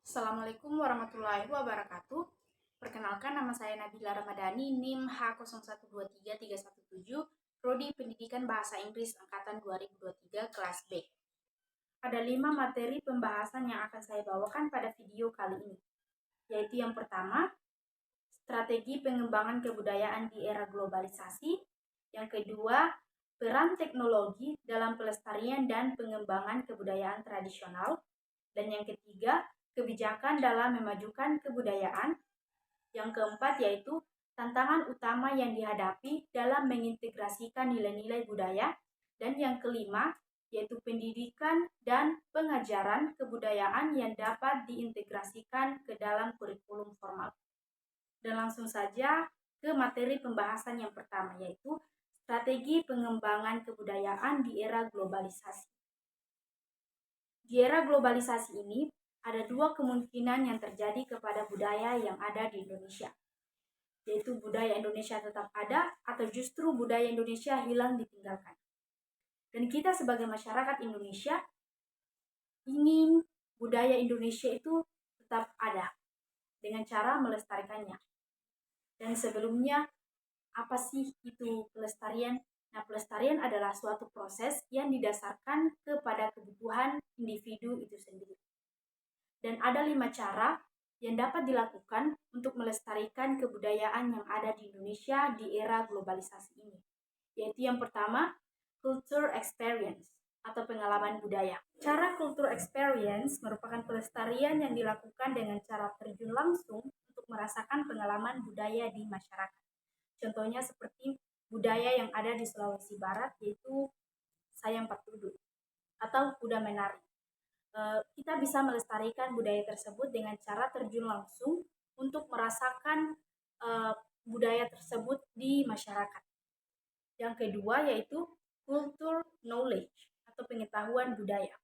Assalamualaikum warahmatullahi wabarakatuh. Perkenalkan, nama saya Nabila Ramadhani, NIM H01233117, Prodi Pendidikan Bahasa Inggris Angkatan 2023 kelas B. Ada 5 materi pembahasan yang akan saya bawakan pada video kali ini, yaitu yang pertama, strategi pengembangan kebudayaan di era globalisasi. Yang kedua, peran teknologi dalam pelestarian dan pengembangan kebudayaan tradisional. Dan yang ketiga, kebijakan dalam memajukan kebudayaan. Yang keempat yaitu tantangan utama yang dihadapi dalam mengintegrasikan nilai-nilai budaya. Dan yang kelima yaitu pendidikan dan pengajaran kebudayaan yang dapat diintegrasikan ke dalam kurikulum formal. Dan langsung saja ke materi pembahasan yang pertama, yaitu strategi pengembangan kebudayaan di era globalisasi. Di era globalisasi ini, ada dua kemungkinan yang terjadi kepada budaya yang ada di Indonesia, yaitu budaya Indonesia tetap ada atau justru budaya Indonesia hilang ditinggalkan. Dan kita sebagai masyarakat Indonesia ingin budaya Indonesia itu tetap ada dengan cara melestarikannya. Dan sebelumnya, apa sih itu pelestarian? Nah, pelestarian adalah suatu proses yang didasarkan kepada kebutuhan individu itu sendiri. Dan ada 5 cara yang dapat dilakukan untuk melestarikan kebudayaan yang ada di Indonesia di era globalisasi ini. Yaitu yang pertama, culture experience atau pengalaman budaya. Cara culture experience merupakan pelestarian yang dilakukan dengan cara terjun langsung untuk merasakan pengalaman budaya di masyarakat. Contohnya seperti budaya yang ada di Sulawesi Barat, yaitu Sayang Patudu atau kuda menari. Kita bisa melestarikan budaya tersebut dengan cara terjun langsung untuk merasakan budaya tersebut di masyarakat. Yang kedua yaitu culture knowledge atau pengetahuan budaya.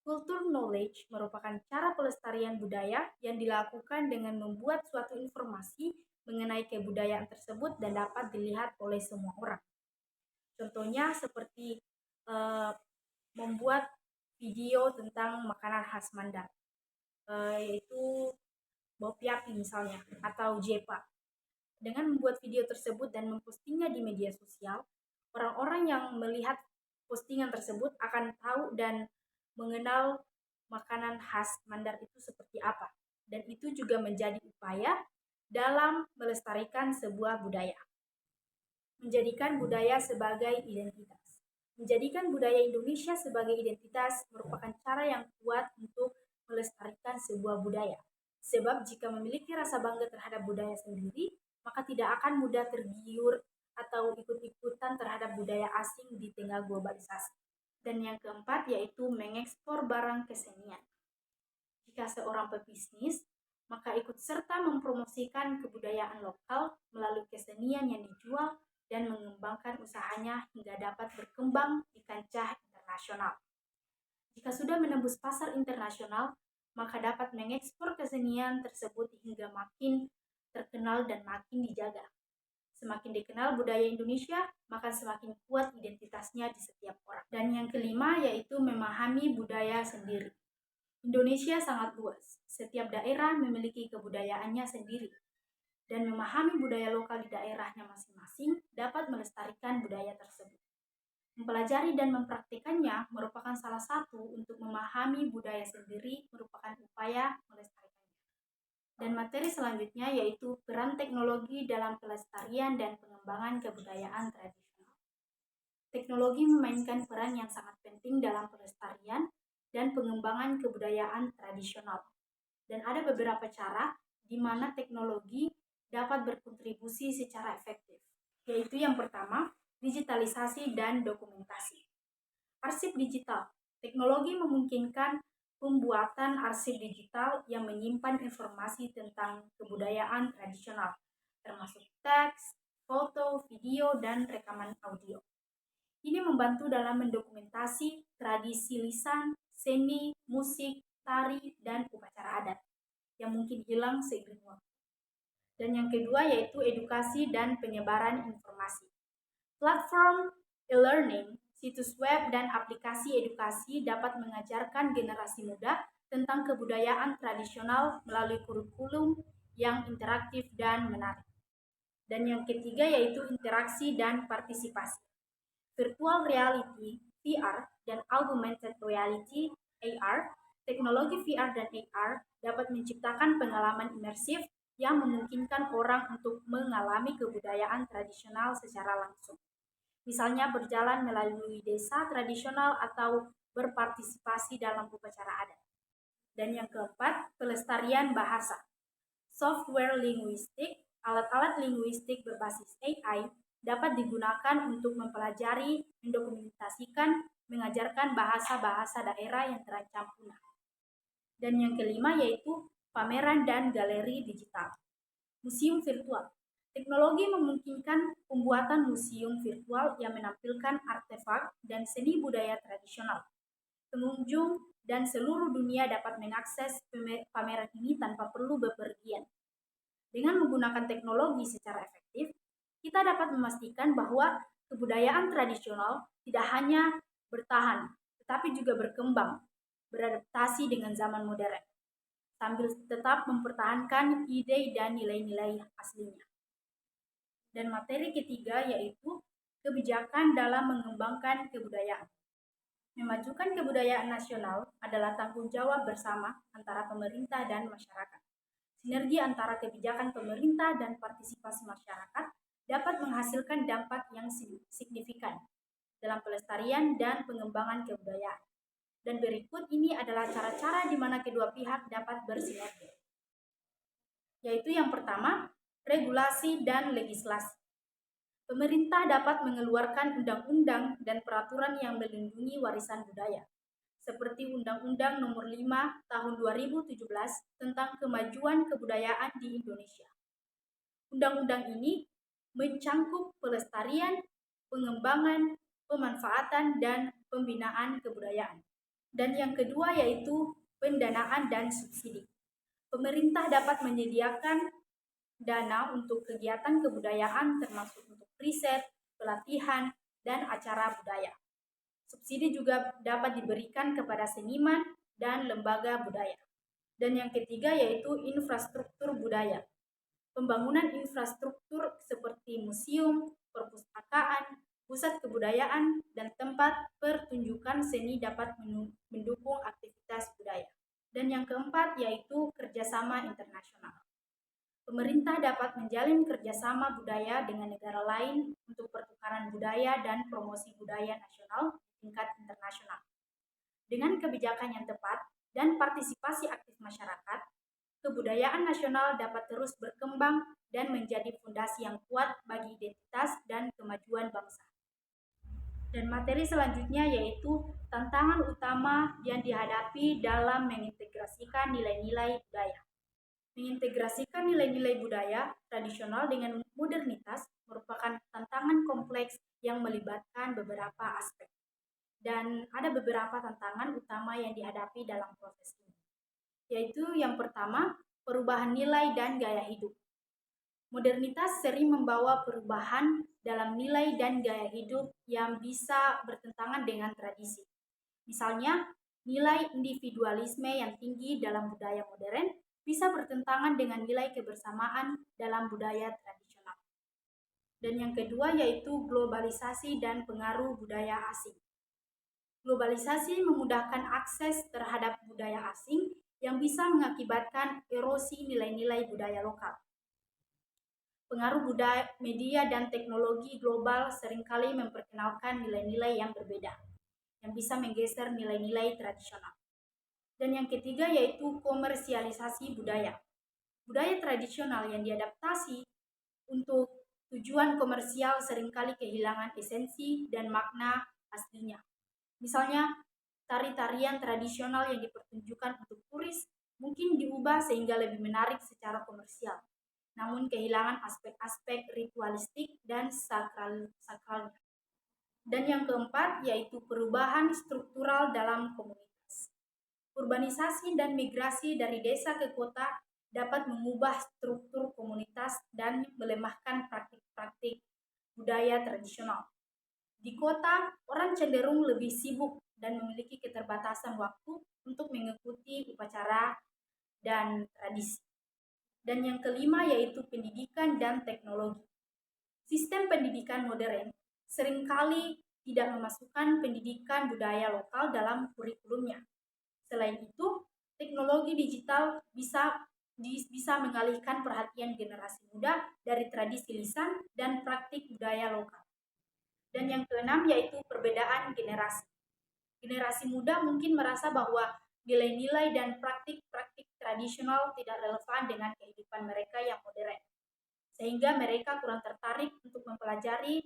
Culture knowledge merupakan cara pelestarian budaya yang dilakukan dengan membuat suatu informasi mengenai kebudayaan tersebut dan dapat dilihat oleh semua orang. Contohnya seperti membuat video tentang makanan khas Mandar, yaitu bopiapi misalnya, atau jepa. Dengan membuat video tersebut dan mempostingnya di media sosial, orang-orang yang melihat postingan tersebut akan tahu dan mengenal makanan khas Mandar itu seperti apa. Dan itu juga menjadi upaya dalam melestarikan sebuah budaya. Menjadikan budaya sebagai identitas. Menjadikan budaya Indonesia sebagai identitas merupakan cara yang kuat untuk melestarikan sebuah budaya. Sebab jika memiliki rasa bangga terhadap budaya sendiri, maka tidak akan mudah tergiur atau ikut-ikutan terhadap budaya asing di tengah globalisasi. Dan yang keempat yaitu mengekspor barang kesenian. Jika seorang pebisnis, maka ikut serta mempromosikan kebudayaan lokal melalui kesenian yang dijual dan mengembangkan usahanya hingga dapat berkembang di kancah internasional. Jika sudah menembus pasar internasional, maka dapat mengekspor kesenian tersebut hingga makin terkenal dan makin dijaga. Semakin dikenal budaya Indonesia, maka semakin kuat identitasnya di setiap orang. Dan yang kelima yaitu memahami budaya sendiri. Indonesia sangat luas. Setiap daerah memiliki kebudayaannya sendiri. Dan memahami budaya lokal di daerahnya masing-masing dapat melestarikan budaya tersebut. Mempelajari dan mempraktikannya merupakan salah satu untuk memahami budaya sendiri merupakan upaya melestarikannya. Dan materi selanjutnya yaitu peran teknologi dalam pelestarian dan pengembangan kebudayaan tradisional. Teknologi memainkan peran yang sangat penting dalam pelestarian dan pengembangan kebudayaan tradisional. Dan ada beberapa cara di mana teknologi dapat berkontribusi secara efektif, yaitu yang pertama, digitalisasi dan dokumentasi. Arsip digital. Teknologi memungkinkan pembuatan arsip digital yang menyimpan informasi tentang kebudayaan tradisional, termasuk teks, foto, video, dan rekaman audio. Ini membantu dalam mendokumentasi tradisi lisan, seni, musik, tari, dan upacara adat yang mungkin hilang seiring waktu. Dan yang kedua yaitu edukasi dan penyebaran informasi. Platform e-learning, situs web, dan aplikasi edukasi dapat mengajarkan generasi muda tentang kebudayaan tradisional melalui kurikulum yang interaktif dan menarik. Dan yang ketiga yaitu interaksi dan partisipasi. Virtual reality, VR, dan augmented reality, AR, teknologi VR dan AR dapat menciptakan pengalaman imersif yang memungkinkan orang untuk mengalami kebudayaan tradisional secara langsung. Misalnya berjalan melalui desa tradisional atau berpartisipasi dalam upacara adat. Dan yang keempat, pelestarian bahasa. Software linguistik, alat-alat linguistik berbasis AI dapat digunakan untuk mempelajari, mendokumentasikan, mengajarkan bahasa-bahasa daerah yang terancam punah. Dan yang kelima yaitu pameran dan galeri digital. Museum virtual. Teknologi memungkinkan pembuatan museum virtual yang menampilkan artefak dan seni budaya tradisional. Pengunjung dan seluruh dunia dapat mengakses pameran ini tanpa perlu bepergian. Dengan menggunakan teknologi secara efektif, kita dapat memastikan bahwa kebudayaan tradisional tidak hanya bertahan, tetapi juga berkembang, beradaptasi dengan zaman modern, sambil tetap mempertahankan ide dan nilai-nilai aslinya. Dan materi ketiga yaitu kebijakan dalam mengembangkan kebudayaan. Memajukan kebudayaan nasional adalah tanggung jawab bersama antara pemerintah dan masyarakat. Sinergi antara kebijakan pemerintah dan partisipasi masyarakat dapat menghasilkan dampak yang signifikan dalam pelestarian dan pengembangan kebudayaan. Dan berikut ini adalah cara-cara di mana kedua pihak dapat bersinergi. Yaitu yang pertama, regulasi dan legislasi. Pemerintah dapat mengeluarkan undang-undang dan peraturan yang melindungi warisan budaya, seperti Undang-Undang Nomor 5 Tahun 2017 tentang Kemajuan Kebudayaan di Indonesia. Undang-undang ini mencangkup pelestarian, pengembangan, pemanfaatan, dan pembinaan kebudayaan. Dan yang kedua yaitu pendanaan dan subsidi. Pemerintah dapat menyediakan dana untuk kegiatan kebudayaan termasuk untuk riset, pelatihan, dan acara budaya. Subsidi juga dapat diberikan kepada seniman dan lembaga budaya. Dan yang ketiga yaitu infrastruktur budaya. Pembangunan infrastruktur seperti museum, perpustakaan, pusat kebudayaan, dan tempat pertunjukan seni dapat mendukung aktivitas budaya. Dan yang keempat yaitu kerjasama internasional. Pemerintah dapat menjalin kerjasama budaya dengan negara lain untuk pertukaran budaya dan promosi budaya nasional di tingkat internasional. Dengan kebijakan yang tepat dan partisipasi aktif masyarakat, kebudayaan nasional dapat terus berkembang dan menjadi fondasi yang kuat bagi identitas dan kemajuan bangsa. Dan materi selanjutnya yaitu tantangan utama yang dihadapi dalam mengintegrasikan nilai-nilai budaya. Mengintegrasikan nilai-nilai budaya tradisional dengan modernitas merupakan tantangan kompleks yang melibatkan beberapa aspek. Dan ada beberapa tantangan utama yang dihadapi dalam proses ini. Yaitu yang pertama, perubahan nilai dan gaya hidup. Modernitas sering membawa perubahan dalam nilai dan gaya hidup yang bisa bertentangan dengan tradisi. Misalnya, nilai individualisme yang tinggi dalam budaya modern bisa bertentangan dengan nilai kebersamaan dalam budaya tradisional. Dan yang kedua yaitu globalisasi dan pengaruh budaya asing. Globalisasi memudahkan akses terhadap budaya asing yang bisa mengakibatkan erosi nilai-nilai budaya lokal. Pengaruh budaya, media, dan teknologi global seringkali memperkenalkan nilai-nilai yang berbeda, yang bisa menggeser nilai-nilai tradisional. Dan yang ketiga yaitu komersialisasi budaya. Budaya tradisional yang diadaptasi untuk tujuan komersial seringkali kehilangan esensi dan makna aslinya. Misalnya, tari-tarian tradisional yang dipertunjukkan untuk turis mungkin diubah sehingga lebih menarik secara komersial, namun kehilangan aspek-aspek ritualistik dan sakralnya. Dan yang keempat yaitu perubahan struktural dalam komunitas. Urbanisasi dan migrasi dari desa ke kota dapat mengubah struktur komunitas dan melemahkan praktik-praktik budaya tradisional. Di kota, orang cenderung lebih sibuk dan memiliki keterbatasan waktu untuk mengikuti upacara dan tradisi. Dan yang kelima yaitu pendidikan dan teknologi. Sistem pendidikan modern seringkali tidak memasukkan pendidikan budaya lokal dalam kurikulumnya. Selain itu, teknologi digital bisa mengalihkan perhatian generasi muda dari tradisi lisan dan praktik budaya lokal. Dan yang keenam yaitu perbedaan generasi. Generasi muda mungkin merasa bahwa nilai-nilai dan praktik-praktik tradisional tidak relevan dengan kehidupan mereka yang modern, sehingga mereka kurang tertarik untuk mempelajari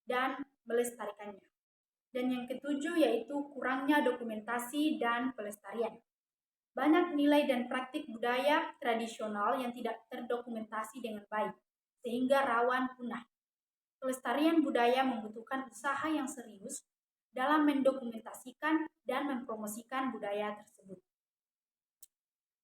dan melestarikannya. Dan yang ketujuh yaitu kurangnya dokumentasi dan pelestarian. Banyak nilai dan praktik budaya tradisional yang tidak terdokumentasi dengan baik, sehingga rawan punah. Pelestarian budaya membutuhkan usaha yang serius dalam mendokumentasikan dan mempromosikan budaya tersebut.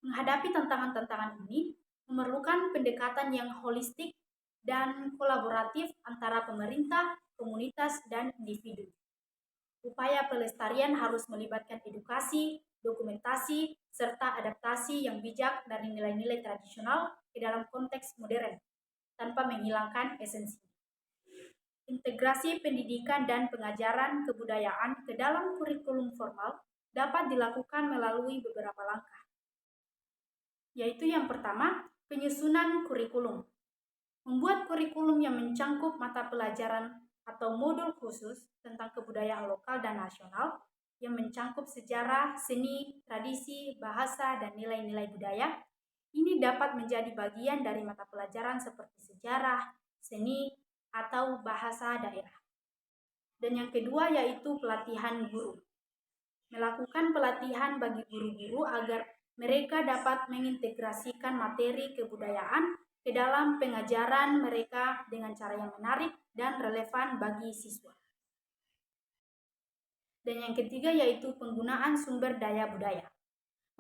Menghadapi tantangan-tantangan ini memerlukan pendekatan yang holistik dan kolaboratif antara pemerintah, komunitas, dan individu. Upaya pelestarian harus melibatkan edukasi, dokumentasi, serta adaptasi yang bijak dari nilai-nilai tradisional ke dalam konteks modern, tanpa menghilangkan esensi. Integrasi pendidikan dan pengajaran kebudayaan ke dalam kurikulum formal dapat dilakukan melalui beberapa langkah, yaitu yang pertama, penyusunan kurikulum. Membuat kurikulum yang mencangkup mata pelajaran atau modul khusus tentang kebudayaan lokal dan nasional yang mencangkup sejarah, seni, tradisi, bahasa, dan nilai-nilai budaya. Ini dapat menjadi bagian dari mata pelajaran seperti sejarah, seni, atau bahasa daerah. Dan yang kedua yaitu pelatihan guru. Melakukan pelatihan bagi guru-guru agar mereka dapat mengintegrasikan materi kebudayaan ke dalam pengajaran mereka dengan cara yang menarik dan relevan bagi siswa. Dan yang ketiga yaitu penggunaan sumber daya budaya.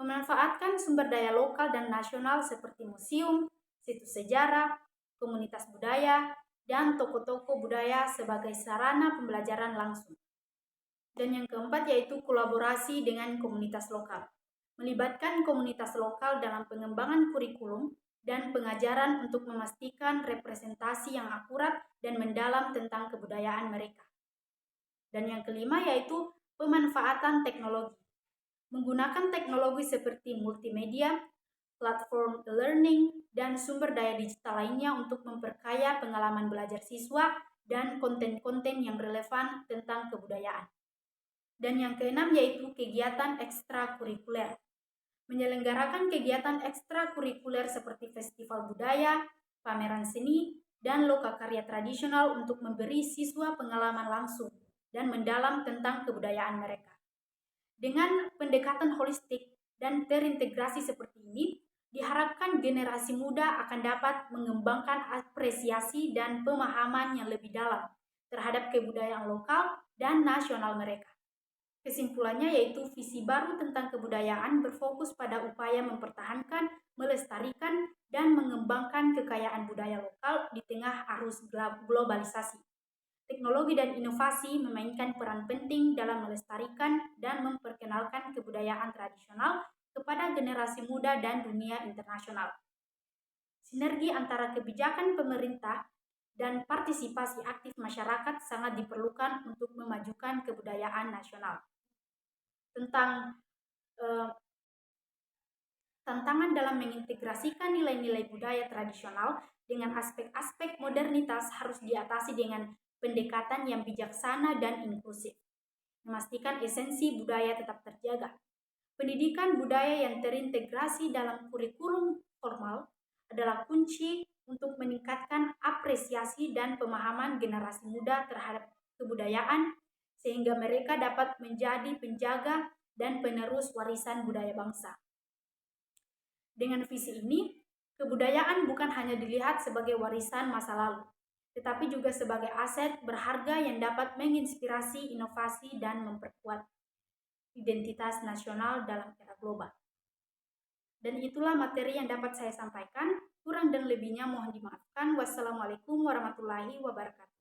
Memanfaatkan sumber daya lokal dan nasional seperti museum, situs sejarah, komunitas budaya, dan toko-toko budaya sebagai sarana pembelajaran langsung. Dan yang keempat yaitu kolaborasi dengan komunitas lokal. Melibatkan komunitas lokal dalam pengembangan kurikulum dan pengajaran untuk memastikan representasi yang akurat dan mendalam tentang kebudayaan mereka. Dan yang kelima yaitu pemanfaatan teknologi. Menggunakan teknologi seperti multimedia, platform e-learning, dan sumber daya digital lainnya untuk memperkaya pengalaman belajar siswa dan konten-konten yang relevan tentang kebudayaan. Dan yang keenam yaitu kegiatan ekstrakurikuler. Menyelenggarakan kegiatan ekstrakurikuler seperti festival budaya, pameran seni, dan lokakarya tradisional untuk memberi siswa pengalaman langsung dan mendalam tentang kebudayaan mereka. Dengan pendekatan holistik dan terintegrasi seperti ini, diharapkan generasi muda akan dapat mengembangkan apresiasi dan pemahaman yang lebih dalam terhadap kebudayaan lokal dan nasional mereka. Kesimpulannya yaitu visi baru tentang kebudayaan berfokus pada upaya mempertahankan, melestarikan, dan mengembangkan kekayaan budaya lokal di tengah arus globalisasi. Teknologi dan inovasi memainkan peran penting dalam melestarikan dan memperkenalkan kebudayaan tradisional kepada generasi muda dan dunia internasional. Sinergi antara kebijakan pemerintah dan partisipasi aktif masyarakat sangat diperlukan untuk memajukan kebudayaan nasional. Tentang tantangan dalam mengintegrasikan nilai-nilai budaya tradisional dengan aspek-aspek modernitas harus diatasi dengan pendekatan yang bijaksana dan inklusif, memastikan esensi budaya tetap terjaga. Pendidikan budaya yang terintegrasi dalam kurikulum formal adalah kunci untuk meningkatkan apresiasi dan pemahaman generasi muda terhadap kebudayaan, sehingga mereka dapat menjadi penjaga dan penerus warisan budaya bangsa. Dengan visi ini, kebudayaan bukan hanya dilihat sebagai warisan masa lalu, tetapi juga sebagai aset berharga yang dapat menginspirasi inovasi dan memperkuat identitas nasional dalam era global. Dan itulah materi yang dapat saya sampaikan. Kurang dan lebihnya mohon dimaafkan. Wassalamualaikum warahmatullahi wabarakatuh.